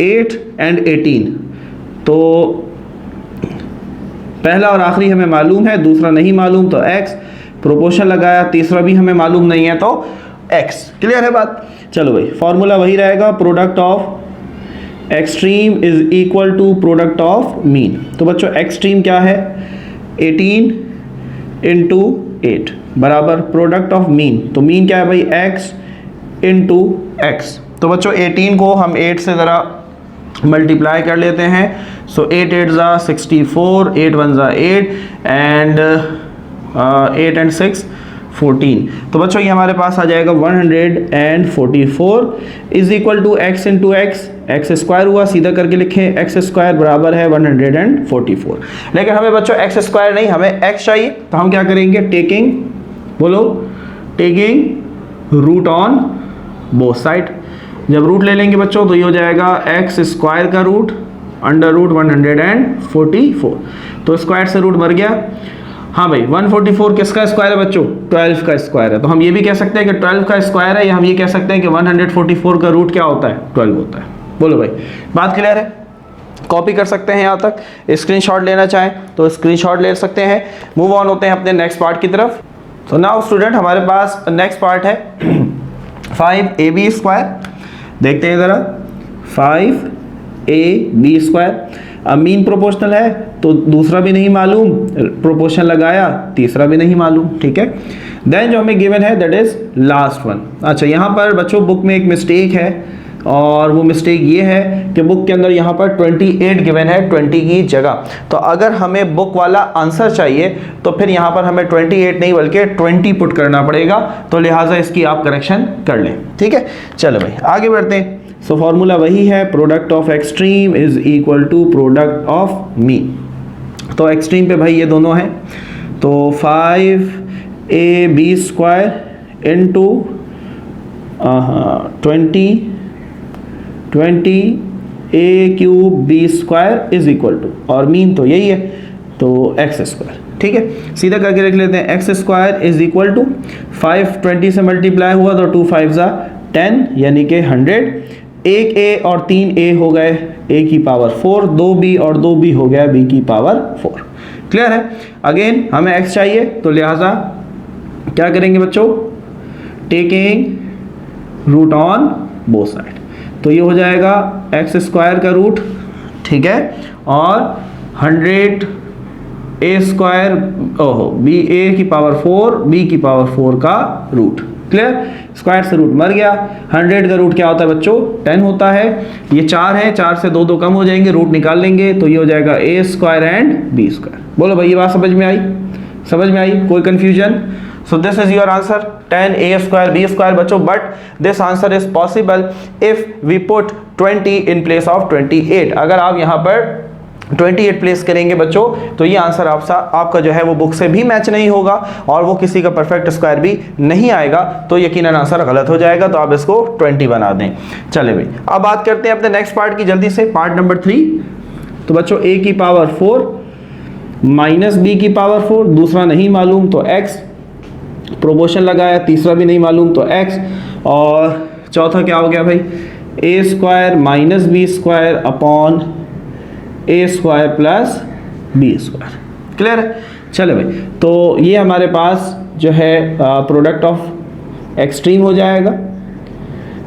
8 एंड 18, तो पहला और आखिरी हमें मालूम है, दूसरा नहीं मालूम तो x, प्रोपोर्शन लगाया, तीसरा भी हमें मालूम नहीं है तो x। क्लियर है बात? चलो भाई, फॉर्मूला वही रहेगा, product of extreme is equal to product of mean. तो बच्चों एक्सट्रीम क्या है, 18 इंटू 8 बराबर प्रोडक्ट ऑफ मीन। तो मीन क्या है भाई, x इंटू x। तो बच्चों 18 को हम 8 से ज़रा मल्टीप्लाई कर लेते हैं। सो 8 8 ज़ा 64, 8 1 ज़ा 8 एंड 8 and 6 14। तो बच्चों ये हमारे पास आ जाएगा 144 is equal to x into x square हुआ, सीधा करके लिखें x स्क्वायर बराबर है 144। लेकिन हमें बच्चों x स्क्वायर नहीं, हमें x चाहिए, तो हम क्या करेंगे, टेकिंग, बोलो, taking root on both side. जब रूट ले लेंगे बच्चों तो ये हो जाएगा x स्क्वायर का रूट अंडर रूट 144, तो स्क्वायर से रूट मर गया। हाँ भाई 144 किसका स्क्वायर है बच्चों, 12 का स्क्वायर है। तो हम ये भी कह सकते हैं कि 12 का स्क्वायर है, या हम ये कह सकते हैं कि 144 का रूट क्या होता है, 12 होता है। बोलो भाई, बात क्लियर है? कॉपी कर सकते हैं, यहाँ तक स्क्रीनशॉट लेना चाहें तो स्क्रीनशॉट ले सकते हैं। मूव ऑन होते हैं अपने नेक्स्ट पार्ट की तरफ। तो नाउ स्टूडेंट हमारे पास नेक्स्ट पार्ट है 5ab स्क्वायर। देखते हैं ज़रा, 5ab स्क्वायर। अब मीन प्रोपोर्शनल है तो दूसरा भी नहीं मालूम, प्रोपोर्शन लगाया, तीसरा भी नहीं मालूम, ठीक है। देन जो हमें गिवन है दैट इज लास्ट वन। अच्छा, यहाँ पर बच्चों बुक में एक मिस्टेक है, और वो मिस्टेक ये है कि बुक के अंदर यहाँ पर 28 गिवन है 20 की जगह। तो अगर हमें बुक वाला आंसर चाहिए तो फिर यहाँ पर हमें 28 नहीं बल्कि 20 पुट करना पड़ेगा, तो लिहाजा इसकी आप करेक्शन कर लें, ठीक है। चलो भाई आगे बढ़ते हैं। सो फॉर्मूला वही है, product of extreme is equal to product of mean. तो एक्सट्रीम पे भाई ये दोनों हैं, तो 5ab square into 20 a cube b square is equal to, और मीन तो यही है तो x स्क्वायर, ठीक है। सीधा करके लिख लेते हैं, x square is equal to 5 20 से मल्टीप्लाई हुआ तो 2 5 ज़ा 10 यानी कि 100। 1a और 3a हो गए a की पावर 4, 2b और 2b हो गया b की पावर 4। क्लियर है? अगेन हमें x चाहिए तो लिहाजा क्या करेंगे बच्चों, taking root on both side. तो ये हो जाएगा x स्क्वायर का रूट, ठीक है, और 100 a स्क्वायर b a की पावर 4 b की पावर 4 का रूट। क्लियर? स्क्वायर से रूट मर गया। 100 का रूट क्या होता है बच्चों, 10 होता है। ये 4 है, 4 से 2 कम हो जाएंगे, रूट निकाल लेंगे तो ये हो जाएगा a square and b square. बोलो भाई ये बात समझ में आई? समझ में आई? कोई confusion? So this is your answer, 10a square b square बच्चों, but this answer is possible if we put 20 in place of 28। अगर आप यहाँ पर 28 प्लेस करेंगे बच्चों, तो ये आंसर आपका जो है वो बुक से भी मैच नहीं होगा और वो किसी का परफेक्ट स्क्वायर भी नहीं आएगा, तो यकीनन आंसर गलत हो जाएगा। तो आप इसको 20 बना दें। चले भाई, अब बात करते हैं अपने नेक्स्ट पार्ट की जल्दी से, पार्ट नंबर 3। तो बच्चों a की पावर 4 माइनस b की पावर 4, दूसरा नहीं मालूम तो x, प्रोपोर्शन लगाया, तीसरा भी नहीं मालूम तो x, और चौथा क्या हो गया भाई, a square minus b square upon A square plus B square. Clear है? चले भाई, तो ये हमारे पास जो है प्रोडक्ट ऑफ एक्सट्रीम हो जाएगा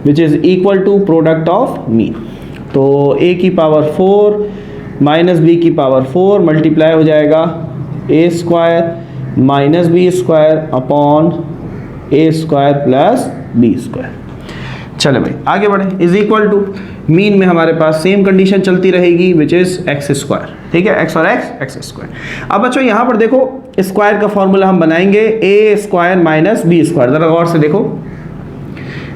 which is equal to product of mean. तो a की पावर 4 माइनस बी की पावर 4 मल्टीप्लाई हो जाएगा a square minus B square upon A square plus B square. चले भाई आगे बढ़े, इज इक्वल टू मीन में हमारे पास सेम कंडीशन चलती रहेगी विच इज एक्स स्क्वायर। ठीक है, एक्स और एक्स स्क्वायर। अब बच्चों यहाँ पर देखो स्क्वायर का फॉर्मूला हम बनाएंगे ए स्क्वायर माइनस बी स्क्वायर। जरा गौर से देखो,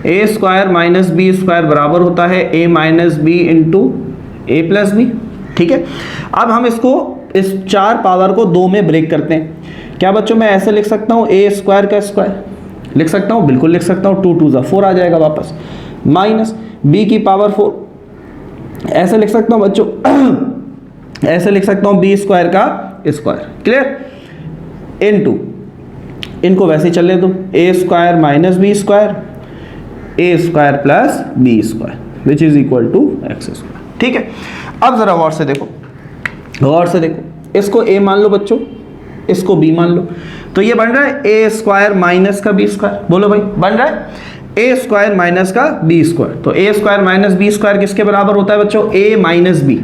ए स्क्वायर माइनस बी स्क्वायर बराबर होता है A minus B into A plus B. ठीक है, अब हम इसको इस 4 पावर को 2 में ब्रेक करते हैं। क्या बच्चों मैं ऐसे लिख सकता हूँ ए स्क्वायर का स्क्वायर लिख सकता हूँ, बिल्कुल लिख सकता हूँ, 2 2 ज़ा 4 आ जाएगा वापस, माइनस बी की पावर 4 ऐसे लिख सकता हूँ बच्चों ऐसे लिख सकता हूँ बी स्क्वायर का स्क्वायर। क्लियर? इनटू, इनको वैसे ही चलने दो, a square minus B square a square plus B square which is equal to x square. ठीक है, अब जरा गौर से देखो, गौर से देखो, इसको ए मान लो बच्चों, इसको बी मान लो, तो ये बन रहा है ए स्क्वायर माइनस का बी स्क्वायर। बोलो भाई, बन रहा है ए स्क्वायर माइनस का बी स्क्वायर। तो a square minus B square किसके बराबर होता है बच्चों, ए माइनस बी।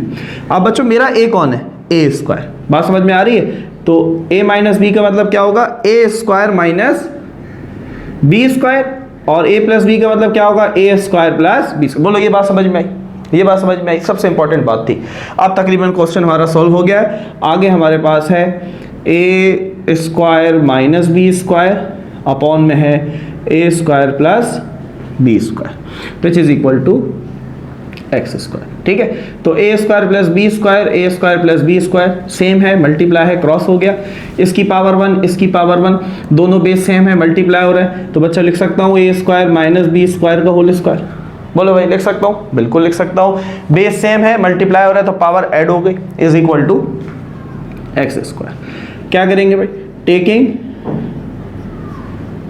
अब बच्चों मेरा ए कौन है, ए स्क्वायर। बात समझ में आ रही है? तो ए माइनस बी का मतलब क्या होगा, ए स्क्वायर माइनस बी स्क्वायर, और ए प्लस बी का मतलब क्या होगा, ए स्क्वायर प्लस बी स्क्वायर। बोलो ये बात समझ में आई? ये बात समझ में आई, सबसे इंपॉर्टेंट बात थी। अब तकरीबन क्वेश्चन हमारा सॉल्व हो गया है। आगे हमारे पास है ए square minus B square upon में है ए square plus B square which is equal to x square. ठीक है, तो a square plus B square, a square plus B square same है, मल्टीप्लाई है, क्रॉस हो गया, इसकी पावर 1 इसकी पावर 1, दोनों बेस सेम है, मल्टीप्लाई हो रहा है, तो बच्चा लिख सकता हूँ ए स्क्वायर माइनस बी स्क्वायर का होल स्क्वायर। बोलो भाई, लिख सकता हूँ? बिल्कुल लिख सकता हूँ, बेस सेम है, मल्टीप्लाई हो रहा है, तो पावर ऐड हो गई, is equal to x square. क्या करेंगे भाई, taking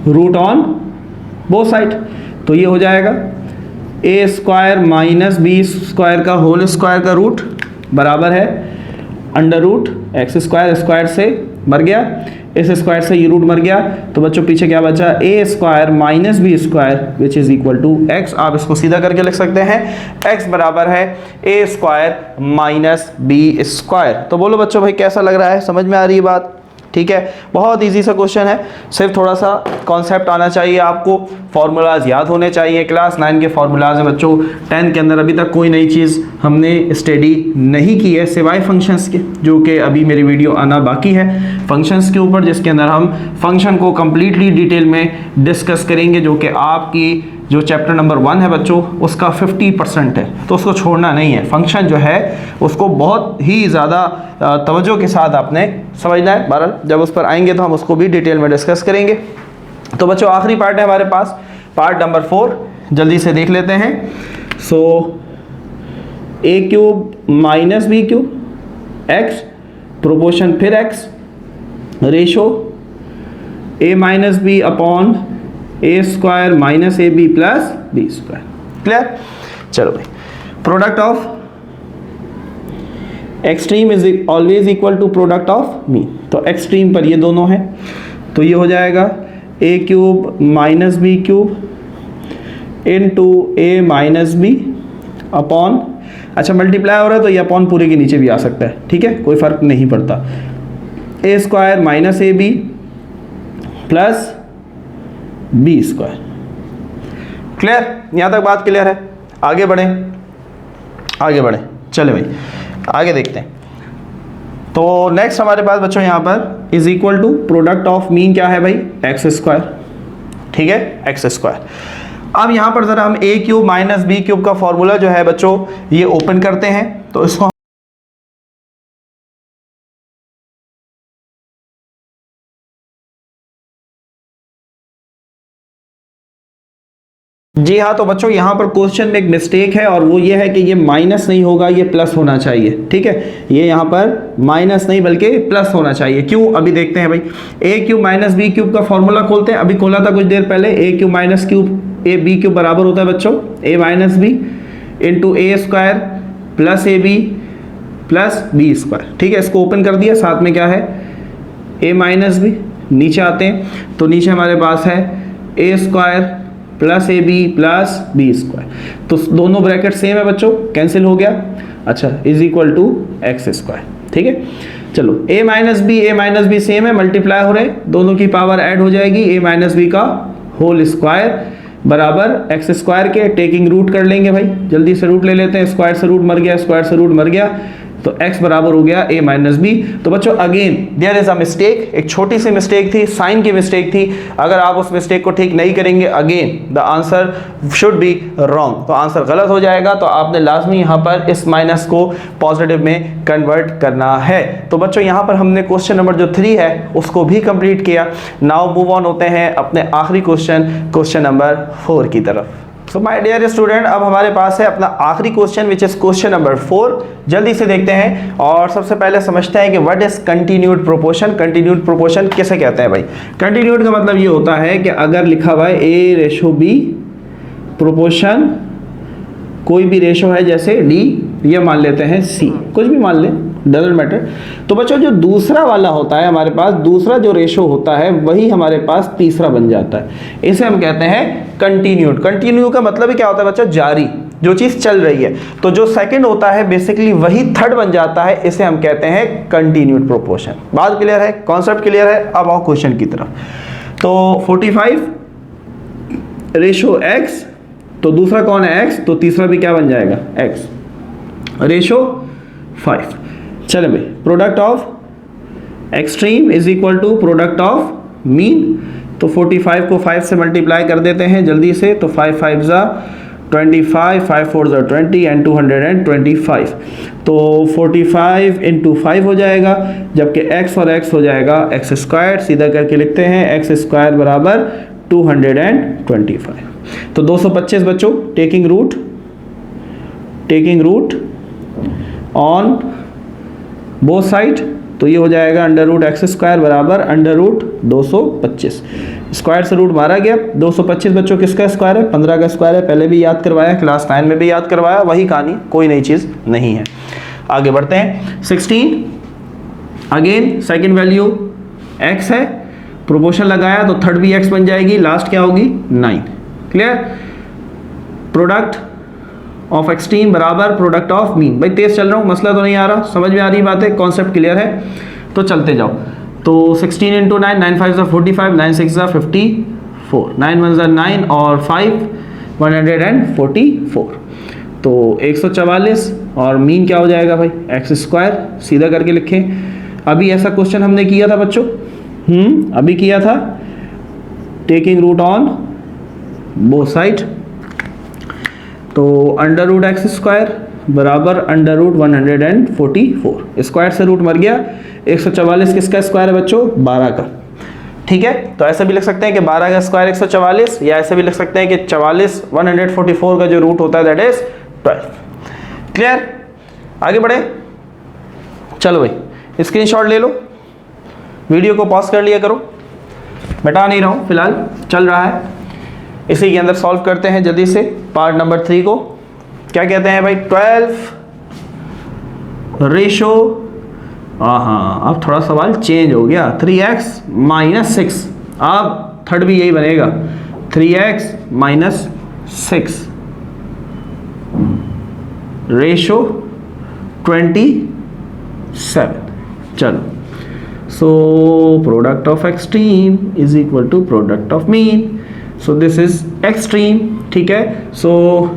root on both side, तो ये हो जाएगा a square minus B square का होल स्क्वायर का रूट बराबर है under root x square, square से मर गया, इस स्क्वायर से ये रूट मर गया, तो बच्चों पीछे क्या बचा, a square minus B square which is equal to x. आप इसको सीधा करके लिख सकते हैं, एक्स बराबर है ए स्क्वायर माइनस बी स्क्वायर। तो बोलो बच्चों भाई कैसा लग रहा है, समझ में आ रही है बात? ठीक है, बहुत इजी सा क्वेश्चन है, सिर्फ थोड़ा सा कॉन्सेप्ट आना चाहिए आपको, फॉर्मूलाज याद होने चाहिए। क्लास 9 के फॉर्मूलाज हैं बच्चों, 10 के अंदर अभी तक कोई नई चीज़ हमने स्टडी नहीं की है सिवाय फंक्शंस के, जो कि अभी मेरी वीडियो आना बाकी है फंक्शंस के ऊपर, जिसके अंदर हम फंक्शन को कम्प्लीटली डिटेल में डिस्कस करेंगे, जो कि आपकी जो चैप्टर नंबर 1 है बच्चों उसका 50% है, तो उसको छोड़ना नहीं है। फंक्शन जो है उसको बहुत ही ज़्यादा तवज्जो के साथ आपने समझना है। बहरहाल जब उस पर आएंगे तो हम उसको भी डिटेल में डिस्कस करेंगे। तो बच्चों आखिरी पार्ट है हमारे पास, पार्ट नंबर 4, जल्दी से देख लेते हैं। So a cube minus b cube x, proportion फिर x, ratio a minus b upon A square minus A B plus B square. Clear? चलो भाई, product of extreme is always equal to product of mean. तो extreme पर ये दोनों हैं, तो ये हो जाएगा a cube minus b cube into a minus b upon, अच्छा मल्टीप्लाई हो रहा है तो ये अपॉन पूरे के नीचे भी आ सकता है, ठीक है, कोई फर्क नहीं पड़ता, a square minus A B plus B square. Clear? यहाँ तक बात क्लियर है? आगे बढ़ें, आगे बढ़ें, चले भाई आगे देखते हैं। तो नेक्स्ट हमारे पास बच्चों यहाँ पर is equal to product of mean क्या है भाई, एक्स स्क्वायर। ठीक है, एक्स स्क्वायर। अब यहाँ पर जरा हम ए क्यूब माइनस बी क्यूब का फॉर्मूला जो है बच्चों ये ओपन करते हैं, तो इसको जी हाँ, तो बच्चों यहाँ पर क्वेश्चन में एक मिस्टेक है और वो ये है कि ये माइनस नहीं होगा, ये प्लस होना चाहिए। ठीक है, ये यहाँ पर माइनस नहीं बल्कि प्लस होना चाहिए। क्यों, अभी देखते हैं भाई। ए क्यूब माइनस बी क्यूब का फॉर्मूला खोलते हैं, अभी खोला था कुछ देर पहले। A cube minus cube a b cube बराबर होता है बच्चों a minus B into A square plus a B plus B square. ठीक है, इसको ओपन कर दिया, साथ में क्या है ए माइनस बी। नीचे आते हैं तो नीचे हमारे पास है ए square plus a B plus B square. तो दोनों ब्रैकेट सेम है बच्चों, कैंसिल हो गया। अच्छा, is equal to x square. ठीक है, चलो ए माइनस बी सेम है, मल्टीप्लाई हो रहे हैं, दोनों की पावर ऐड हो जाएगी। ए माइनस बी का होल स्क्वायर बराबर एक्स स्क्वायर के टेकिंग रूट कर लेंगे भाई, जल्दी से रूट ले लेते हैं। स्क्वायर से रूट मर गया, स्क्वायर से रूट मर गया, तो x बराबर हो गया a माइनस बी। तो बच्चों again there is a mistake, एक छोटी सी मिस्टेक थी, साइन की मिस्टेक थी। अगर आप उस मिस्टेक को ठीक नहीं करेंगे, again the answer should be wrong, तो आंसर गलत हो जाएगा। तो आपने लाजमी यहाँ पर इस माइनस को पॉजिटिव में कन्वर्ट करना है। तो बच्चों यहाँ पर हमने क्वेश्चन नंबर जो 3 है उसको भी कंप्लीट किया। नाउ मूव ऑन होते हैं अपने आखिरी क्वेश्चन नंबर 4 की तरफ। सो माय डियर स्टूडेंट, अब हमारे पास है अपना आखिरी question which is question number 4। जल्दी से देखते हैं और सबसे पहले समझते हैं कि what is continued proportion. Continued proportion किसे कहते हैं भाई? कंटिन्यूड का मतलब ये होता है कि अगर लिखा हुआ है a रेशो b प्रोपोर्शन कोई भी रेशो है, जैसे d, ये मान लेते हैं c, कुछ भी मान लें, डजंट मैटर। तो बच्चों जो दूसरा वाला होता है हमारे पास, दूसरा जो रेशो होता है वही हमारे पास तीसरा बन जाता है, इसे हम कहते हैं कंटिन्यूड। कंटिन्यू का मतलब ही क्या होता है बच्चों? जारी, जो चीज़ चल रही है। तो जो सेकंड होता है बेसिकली वही थर्ड बन जाता है, इसे हम कहते हैं कंटिन्यूड प्रोपोर्शन। बात क्लियर है, कॉन्सेप्ट क्लियर है? अब आओ क्वेश्चन की तरफ। तो 45 रेशो x, तो दूसरा कौन है x, तो तीसरा भी क्या बन जाएगा x रेशो 5। चले भाई, product of extreme is equal to product of mean. तो 45 को 5 से मल्टीप्लाई कर देते हैं जल्दी से। तो 5 5 ज़ा 25, 5 4 ज़ा 20 एंड 225। तो 45 इंटू 5 हो जाएगा, जबकि x और x हो जाएगा एक्स स्क्वायर। सीधा करके लिखते हैं एक्स स्क्वायर बराबर 225। तो 225 बच्चों taking root on both side, तो ये हो जाएगा अंडर रूट एक्स स्क्वायर बराबर अंडर रूट 225। स्क्वायर से रूट मारा गया। 225 बच्चों किसका स्क्वायर है? 15 का स्क्वायर है। पहले भी याद करवाया, क्लास 9 में भी याद करवाया, वही कहानी, कोई नई चीज़ नहीं है। आगे बढ़ते हैं। 16 अगेन सेकेंड वैल्यू x है, प्रोपोर्शन लगाया तो थर्ड भी x बन जाएगी, लास्ट क्या होगी 9। क्लियर? प्रोडक्ट ऑफ एक्सट्रीम बराबर प्रोडक्ट ऑफ मीन। भाई तेज चल रहा हूँ, मसला तो नहीं आ रहा, समझ में आ रही बात है, कॉन्सेप्ट क्लियर है? तो चलते जाओ। तो 16 इंटू 9, 9 5 ज़ा 45, 9 6 ज़ा 54, 9 1 ज़ा 9 और 5 144। तो 144 और मीन क्या हो जाएगा भाई एक्स स्क्वायर। सीधा करके लिखें। अभी ऐसा क्वेश्चन हमने किया था बच्चों, अभी किया था, taking root on both side. तो अंडर रूट एक्स स्क्वायर बराबर अंडर रूट 144। स्क्वायर से रूट मर गया। 144 किसका स्क्वायर है बच्चों? 12 का। ठीक है, तो ऐसे भी लिख सकते हैं कि 12 का स्क्वायर 144, या ऐसे भी लिख सकते हैं कि 44 144 का जो रूट होता है दैट इज 12। क्लियर? आगे बढ़े। चलो भाई स्क्रीनशॉट ले लो, वीडियो को पॉज कर लिया करो, मिटा नहीं रहा हूँ फिलहाल, चल रहा है। इसी के अंदर सॉल्व करते हैं जल्दी से पार्ट नंबर 3 को। क्या कहते हैं भाई? 12 रेशो, हाँ अब थोड़ा सवाल चेंज हो गया, 3x माइनस 6। अब थर्ड भी यही बनेगा, 3x माइनस 6 रेशो 27। चलो, so product of extreme is equal to product of mean, so this is extreme। ठीक है, so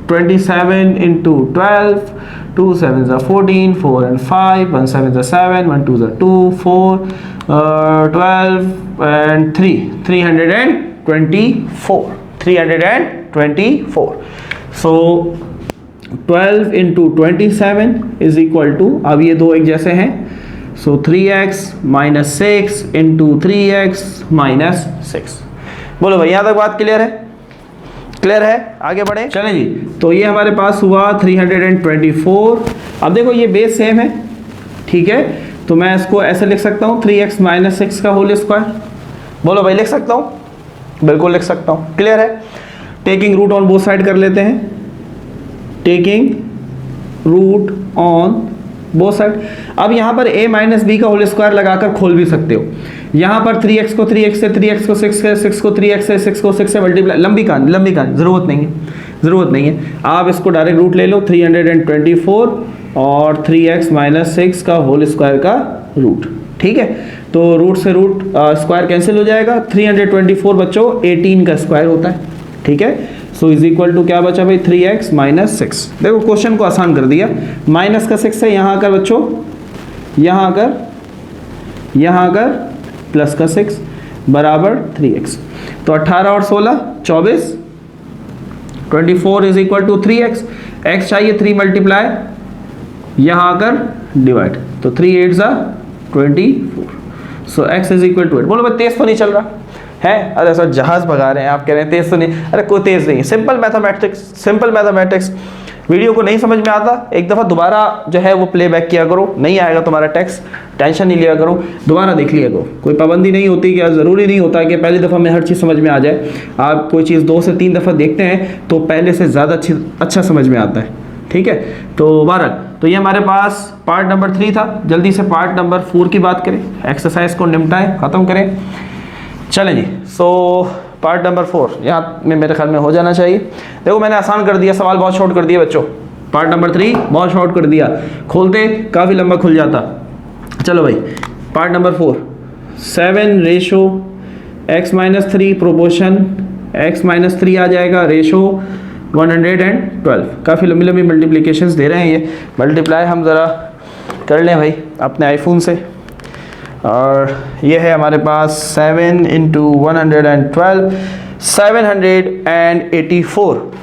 27 into 12, 2 7 are 14, 4 and 5, 1 7 are 7, 1 2 are 2, 4, 12 and 3, 324, 324। so 12 into 27 is equal to, अब ये दो एक जैसे हैं, so 3x minus 6 into 3x minus 6। बोलो भाई यहाँ तक बात क्लियर है? क्लियर है, आगे बढ़े। चलें जी, तो ये हमारे पास हुआ 324। अब देखो ये बेस सेम है, ठीक है, तो मैं इसको ऐसे लिख सकता हूँ 3x माइनस 6 का होल स्क्वायर। बोलो भाई, लिख सकता हूँ? बिल्कुल लिख सकता हूँ, क्लियर है। Taking root on both side कर लेते हैं, taking root on both side. अब यहाँ पर a माइनस बी का होल स्क्वायर लगाकर खोल भी सकते हो। यहाँ पर 3x को 3x से, 3x को 6 से, 6 को 3x से, 6 को 6 से मल्टीप्लाई, लंबी कहानी ज़रूरत नहीं है। आप इसको डायरेक्ट रूट ले लो, 324 और 3x माइनस 6 का होल स्क्वायर का रूट, ठीक है। तो रूट से रूट स्क्वायर कैंसिल हो जाएगा। 324 बच्चों 18 का स्क्वायर होता है, ठीक है। सो इज इक्वल टू क्या बचा भाई, 3x माइनस 6। देखो क्वेश्चन को आसान कर दिया, माइनस का 6 है, यहाँ आकर बच्चों, यहाँ आकर प्लस का 6 बराबर 3x। तो 18 और 16 24, 24 is equal to 3x। x चाहिए 3 मल्टीप्लाई, यहाँ आकर डिवाइड, तो 3 8 ज़ा 24। सो x इज इक्वल टू 8। बोलो भाई तेज तो नहीं चल रहा है? अरे सर जहाज भगा रहे हैं आप, कह रहे हैं तेज तो नहीं। अरे कोई तेज नहीं है, सिंपल मैथमेटिक्स। वीडियो को नहीं समझ में आता, एक दफ़ा दोबारा जो है वो प्ले बैक किया करो, नहीं आएगा तुम्हारा टेक्स्ट, टेंशन नहीं लिया करो, दोबारा देख लिया करो। कोई पाबंदी नहीं होती कि ज़रूरी नहीं होता कि पहली दफ़ा में हर चीज़ समझ में आ जाए। आप कोई चीज़ 2 से 3 दफ़ा देखते हैं तो पहले से ज़्यादा अच्छा समझ में आता है, ठीक है। तो बहरहाल, तो ये हमारे पास पार्ट नंबर 3 था। जल्दी से पार्ट नंबर 4 की बात करें, एक्सरसाइज को निपटाएं, ख़त्म करें। चलें जी, सो पार्ट नंबर 4 यहाँ में मेरे ख्याल में हो जाना चाहिए। देखो मैंने आसान कर दिया, सवाल बहुत शॉर्ट कर दिया बच्चों। पार्ट नंबर 3 बहुत शॉर्ट कर दिया, खोलते काफ़ी लंबा खुल जाता। चलो भाई, part number 4, 7 ratio x minus 3 proportion x minus 3 आ जाएगा, रेशो 112। काफ़ी लंबी मल्टीप्लिकेशंस दे रहे हैं ये। मल्टीप्लाई हम ज़रा कर लें भाई अपने आईफोन से, और ये है हमारे पास 7 इंटू 112,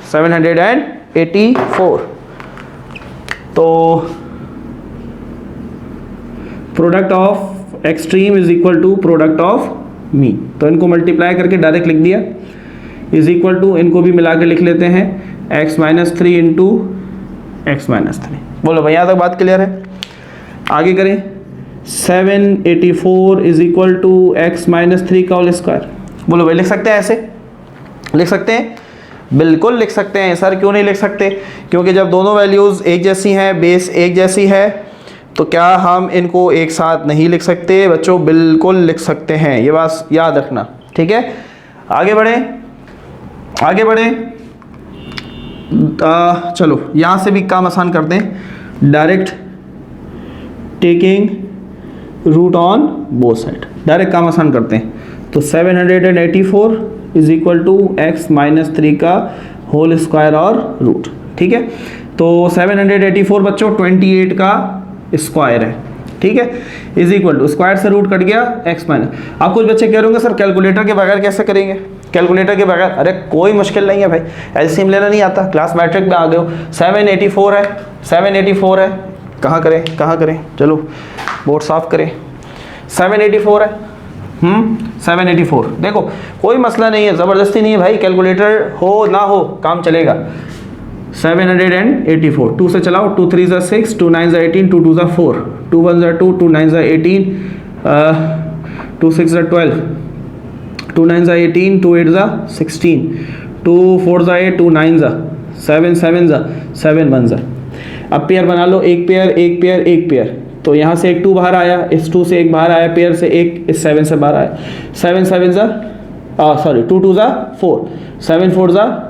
784। तो product of extreme is equal to product of mean. तो इनको मल्टीप्लाई करके डायरेक्ट लिख दिया, इज इक्वल टू, इनको भी मिला के लिख लेते हैं x minus 3 into x minus 3। बोलो भाई यहाँ तक बात क्लियर है? आगे करें, 784 is equal to x minus 3 का होल स्क्वायर। बोलो भाई लिख सकते हैं ऐसे? लिख सकते हैं, बिल्कुल लिख सकते हैं सर। क्यों नहीं लिख सकते? क्योंकि जब दोनों वैल्यूज़ एक जैसी हैं, बेस एक जैसी है, तो क्या हम इनको एक साथ नहीं लिख सकते? बच्चों बिल्कुल लिख सकते हैं, ये बात याद रखना, ठीक है। आगे बढ़ें। चलो यहाँ से भी काम आसान करते हैं, direct taking root on both side, direct काम आसान करते हैं। तो 784 is equal to x minus 3 का होल स्क्वायर और रूट, ठीक है। तो 784 बच्चों 28 का स्क्वायर है, ठीक है, इज इक्वल टू, स्क्वायर से रूट कट गया एक्स माइनस। आप कुछ बच्चे कह रहे होंगे सर कैलकुलेटर के बगैर कैसे करेंगे? कैलकुलेटर के बगैर, अरे कोई मुश्किल नहीं है भाई, एलसीएम लेना नहीं आता, क्लास मैट्रिक में आ गए हो। 784 है, कहाँ करें, चलो बोर्ड साफ करें। 784 है, 784। देखो कोई मसला नहीं है, ज़बरदस्ती नहीं है भाई, कैलकुलेटर हो ना हो काम चलेगा। 784, 2 से चलाओ, 2 3 ज़ा 6, 2 9 ज़ा 18, 2 2 ज़ा 4, 2 1 ज़ा 2, 2 9 ज़ा 18, 2 6 ज़ा 12, 2 9 ज़ा 18, 2 8 ज़ा 16, 2 4 ज़ा 8, 2 9 ज़ा 7, 7 ज़ा 7 1 ज़ा। अब पेयर बना लो, एक पेयर। तो यहाँ से एक 2 बाहर आया, इस 2 से एक बाहर आया, पेयर से एक इस 7 से बाहर आया। 7 7 ज़ा 2 2 ज़ा 4, 7 4 ज़ा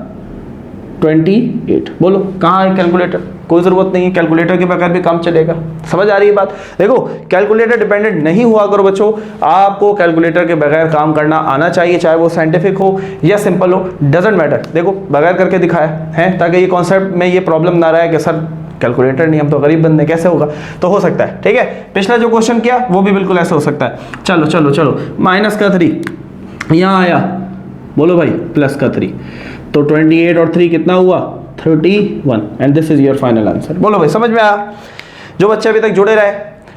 28। बोलो कहाँ है कैलकुलेटर? कोई ज़रूरत नहीं है, कैलकुलेटर के बगैर भी काम चलेगा। समझ आ रही है बात? देखो कैलकुलेटर डिपेंडेंट नहीं हुआ करो बच्चों, आपको कैलकुलेटर के बगैर काम करना आना चाहिए, चाहे वो साइंटिफिक हो या सिंपल हो, डजेंट मैटर। देखो बगैर करके दिखाया है, ताकि ये कॉन्सेप्ट में ये प्रॉब्लम ना रहे कि सर कैलकुलेटर नहीं, हम तो गरीब बंदे, कैसे होगा? तो हो सकता है, ठीक है। पिछला जो क्वेश्चन किया वो भी बिल्कुल ऐसा हो सकता है। चलो, माइनस का 3 यहाँ आया, बोलो भाई प्लस का 3, तो 28 और 3 कितना हुआ? 31, and this is your final answer. बोलो भाई समझ में आया? जो बच्चे अभी तक जुड़े रहे